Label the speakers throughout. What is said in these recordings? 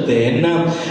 Speaker 1: then,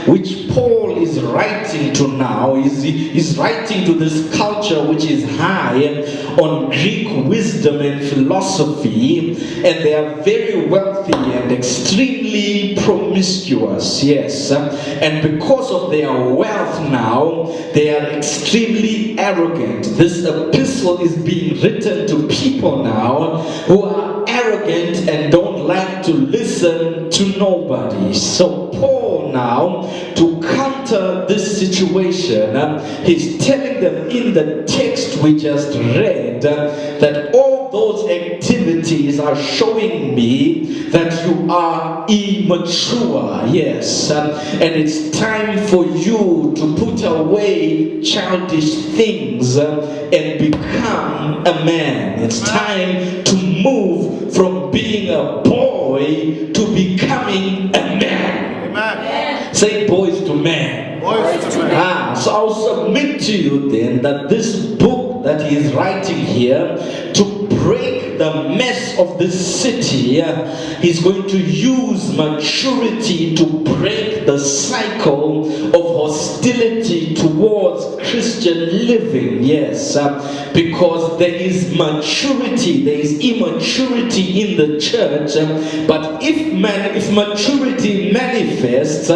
Speaker 1: which Paul is writing to now, is writing to this culture which is high on Greek wisdom and philosophy, and they are very wealthy and extremely promiscuous, yes. And because of their wealth now, they are extremely arrogant. This epistle is being written to people now who are arrogant and don't like to listen to nobody. So Paul now, to counter this situation, he's telling them in the text we just read that all those activities are showing me that you are immature, yes, and it's time for you to put away childish things and become a man. It's time to move from being a boy to becoming a man. Amen. Say boys to men. Boys to men. So I'll submit to you then that this book that he is writing here, to break the mess of this city, he's going to use maturity to break the cycle of hostility towards Christian living, yes, because there is maturity, there is immaturity in the church, but if maturity manifests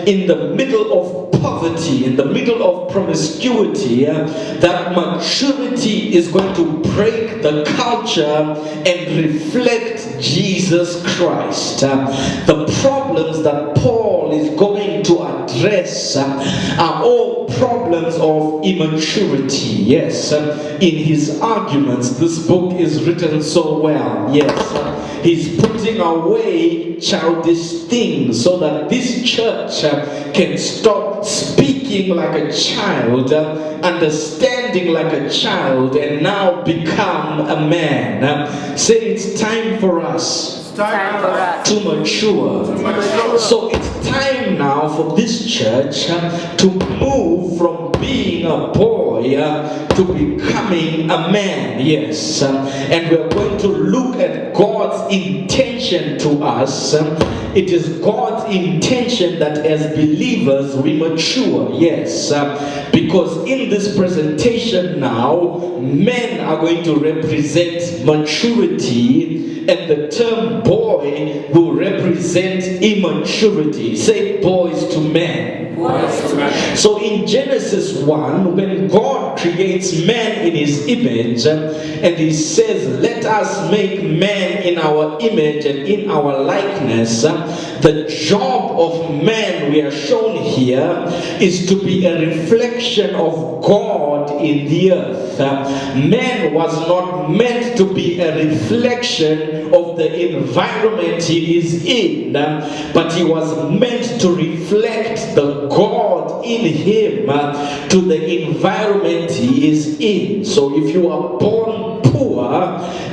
Speaker 1: in the middle of poverty, in the middle of promiscuity, that maturity is going to break the culture and reflect Jesus Christ. The problems that Paul is going to address are all problems of immaturity, yes. In his arguments, this book is written so well, yes. He's putting away childish things so that this church can stop speaking like a child, understanding like a child, and now become a man. Say it's time for us to mature. So it's time now for this church to move from being a boy to becoming a man, yes. And we're going to look at God's intention to us. It is God's intention that as believers we mature, yes. Because in this presentation now, men are going to represent maturity, and the term boy will represent immaturity. Say boys to men. Boys to men. So in Genesis 1, when God creates man in his image, and he says, let us make man in our image and in our likeness, the job of man, we are shown here, is to be a reflection of God in the earth. Man was not meant to be a reflection of the environment he is in, but he was meant to reflect the God in him to the environment he is in. So if you are born poor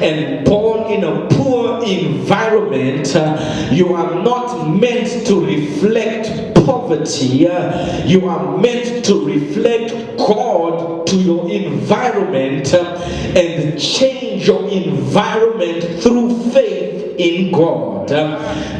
Speaker 1: and born in a poor environment, you are not meant to reflect poverty. You are meant to reflect God to your environment and change your environment through faith in God,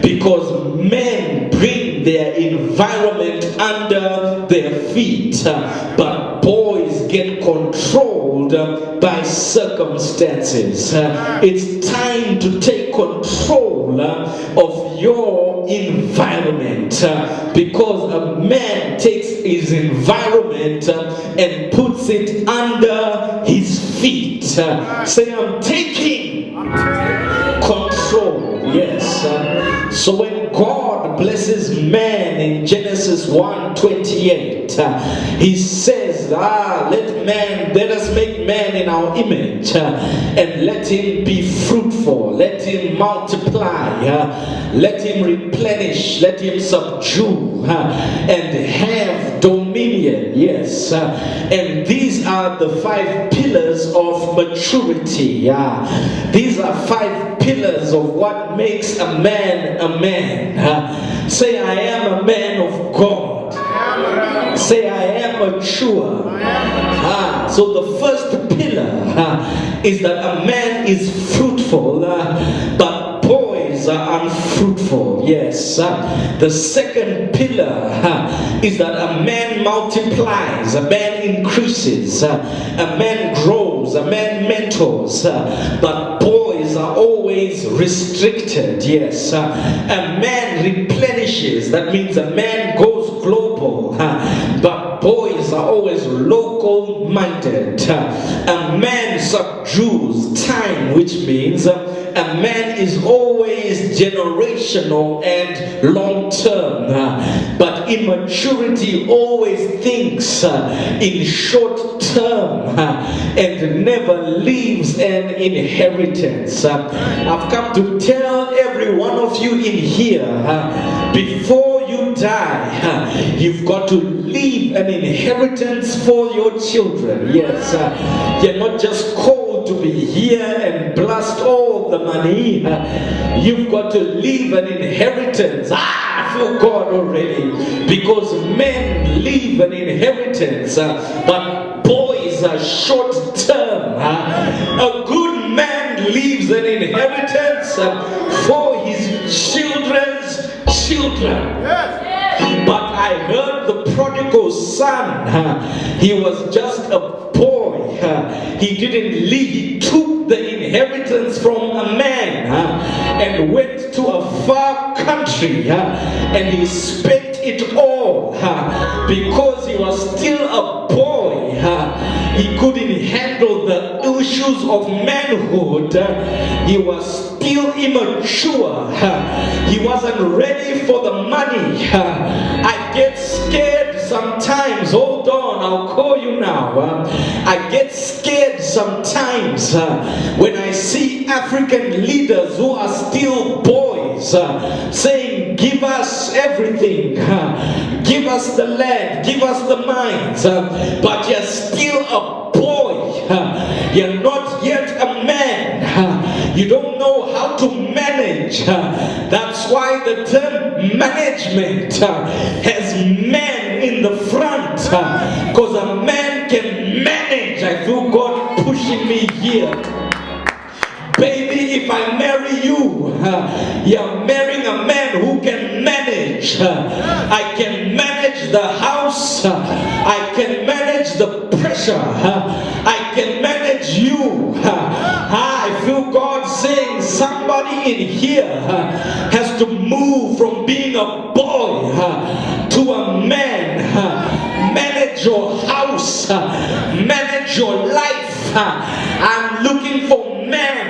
Speaker 1: because men bring their environment under their feet, but boys get controlled by circumstances. It's time to take control of your environment, because a man takes his environment and puts it under his feet. Say, I'm taking control. Yes. So when God blesses man in Genesis 1:28, he says, let us make man in our image, and let him be fruitful, let him multiply, let him replenish, let him subdue, and have dominion. Yes. And these are the 5 pillars of maturity. These are 5 pillars of what makes a man a man. Say, I am a man of God. Say, I am mature. So the first pillar is that a man is fruitful, but boys are unfruitful. Yes. The second pillar is that a man multiplies, a man increases, a man grows, a man mentors. But boys are always restricted. Yes. A man replenishes. That means a man goes global. But boys are always local minded. A man subdues time, which means a man is always generational and long term. But immaturity always thinks in short term and never leaves an inheritance. I've come to tell every one of you in here, before you die, you've got to leave an inheritance for your children. Yes, you're not just called to be here and blast all the money. You've got to leave an inheritance. I feel God already, because men leave an inheritance, but boys are short term. A good man leaves an inheritance for his children's children. But I heard the prodigal son, he was just a boy. He didn't leave, he took the inheritance from a man and went to a far country and he spent it all because he was still a boy. He couldn't handle the issues of manhood. He was still immature. He wasn't ready for the money. I get scared sometimes. Hold on, I'll call you now. I get scared sometimes when I see African leaders who are still boys saying, give us everything, give us the land, give us the mines, but you're still a boy. You're not yet a man. You don't know how to manage. That's why the term management has men in the front, because a man can manage. I feel God pushing me here. Baby, if I marry you, you're marrying a man who can manage. I can manage the house. I can manage the pressure. I can manage you. I feel God saying somebody in here has to move from being a boy to a man. Manage your house. Manage your life. I'm looking for men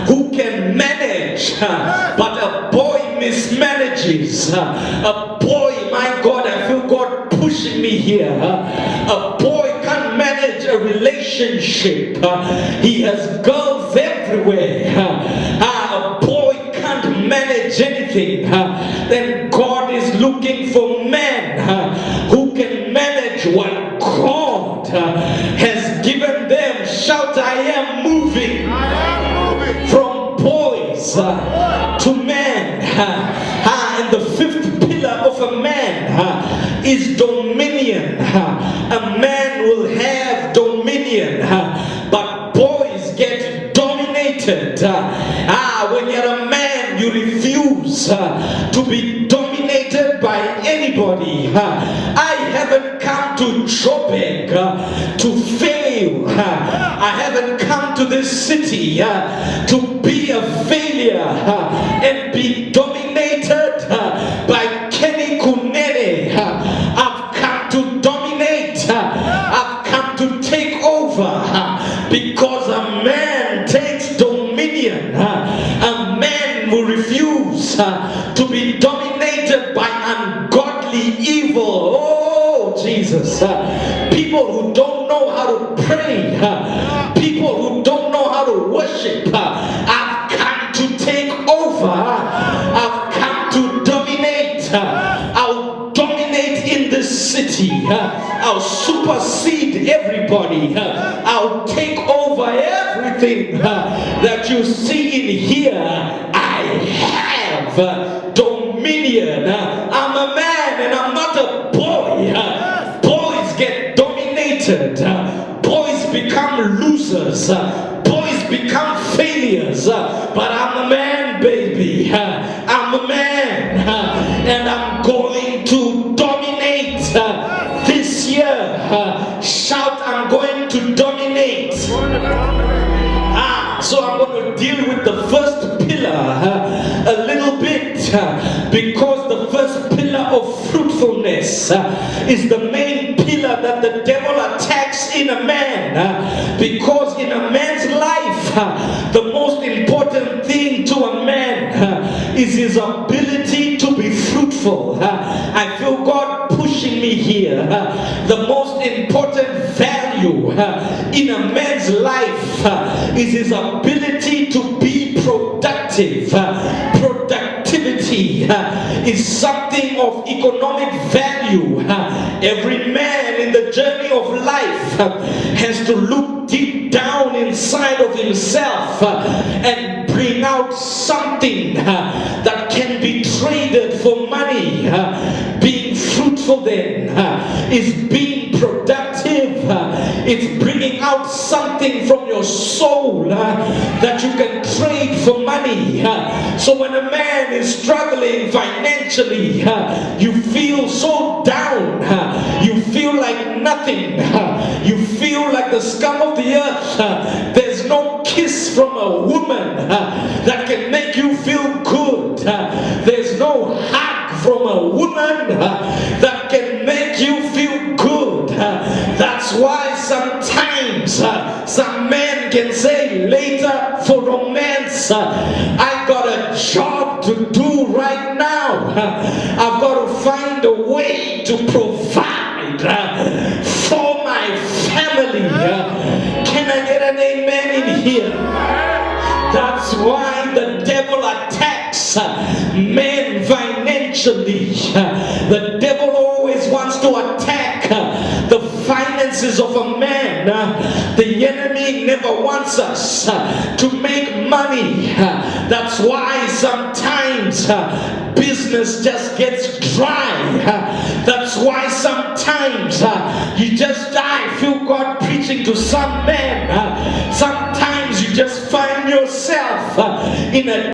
Speaker 1: who can manage, but a boy mismanages. A boy, my God, I feel God pushing me here. A boy can't manage a relationship. He has girls everywhere. A boy can't manage anything. Then God is looking for men who can manage what God has given them. Shout, I am moving. From boys to men. And the fifth pillar of a man is dominion. A man will have dominion, but boys get dominated. When you're a man, you refuse to be dominated by anybody. I haven't come to Johannesburg to fail. I haven't come to this city to be a failure and be dominated by Kenny Kunene. I've come to dominate. I've come to take over, because a man takes dominion. A man will refuse to be dominated by ungodly evil. Oh, Jesus. People who don't know how to pray, people who don't know how to worship. I've come to take over. I've come to dominate. I'll dominate in this city. I'll supersede everybody. I'll take over everything that you see in here. I have dominion. I'm a man and I'm not a boy. Boys get dominated. Boys become losers. Boys become failures. But I'm a man, baby. to dominate this year. Shout, I'm going to dominate. So I'm going to deal with the first pillar a little bit, because the first pillar of fruitfulness is the main pillar that the devil attacks in a man, because in a man's life the most important thing to a man is his ability to be fruitful. I feel God pushing me here. The most important value in a man's life is his ability to be productive. Productivity is something of economic value. Every man in the journey of life has to look deep down inside of himself and bring out something that can be traded for money. Being fruitful then is being productive. It's bringing out something from your soul that you can trade for money. So when a man is struggling financially, you feel so down, you feel like nothing, you feel like the scum of the earth. There's no kiss from a woman that can make you feel good. There's no hug from a woman that can make you feel good. That's why sometimes some men can say later for romance, I got a job to do right now. I've got to find a way to provide for my family. Can I get an amen in here? That's why the devil attacks men financially. The devil always wants to attack the finances of a man. The enemy never wants us to make money. That's why sometimes business just gets dry. That's why sometimes I feel God preaching to some men. Sometimes you just find yourself in a